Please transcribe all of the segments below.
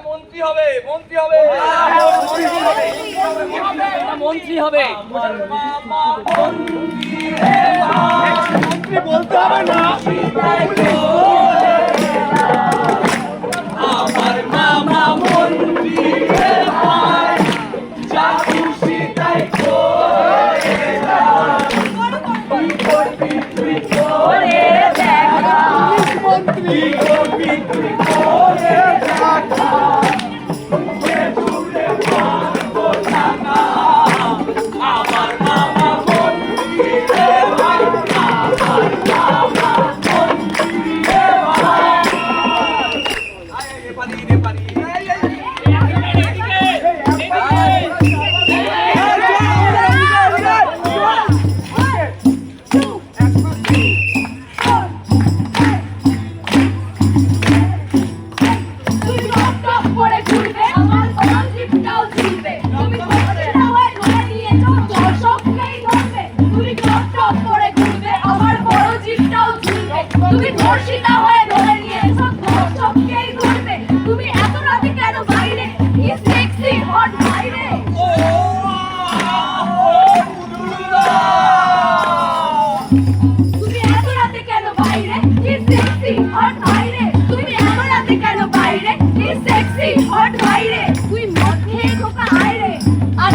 মন্ত্রী হবে মন্ত্রী হবে মন্ত্রী হবে মন্ত্রী বলতে হবে না আমার মামা মন্ত্রী যা খুশি তাই করে মন্ত্রী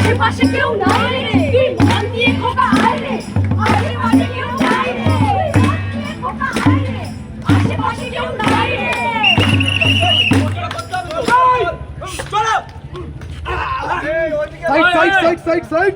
আশেপাশে কেউ নাই রে তুই মন দিয়ে খোকা আয় রে আশেপাশে কেউ নাই রে খোকা আয় রে আশেপাশে কেউ নাই রে চলো সাইড সাইড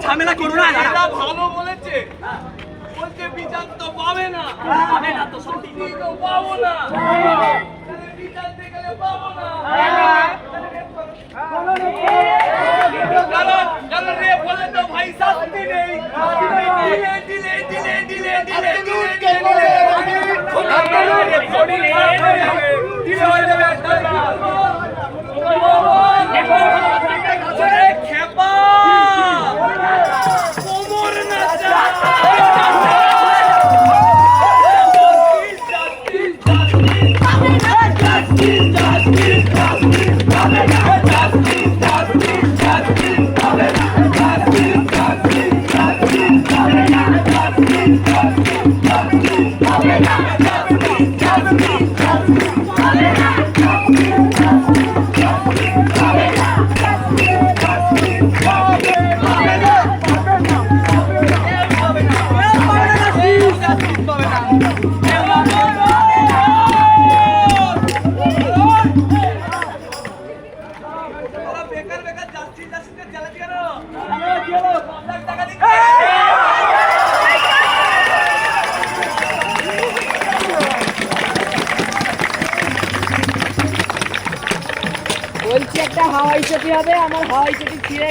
ঝামেলা করো না ভালো বলেছে বলছে বিচার তো পাবে না তো সত্যি তো পাবো না বিচার দেখে পাবো না চলো রে বলে তো ভাই শাস্তি নেই দিলে দিলে দিলে দিলে দিলে দিলে হয়ে যাবে খেপা কোমর নাচা হলো 5 লাখ টাকা দিচ্ছে বলছি একটা হাওয়াই চটি হবে, আমার হাওয়াই চটি ছিঁড়ে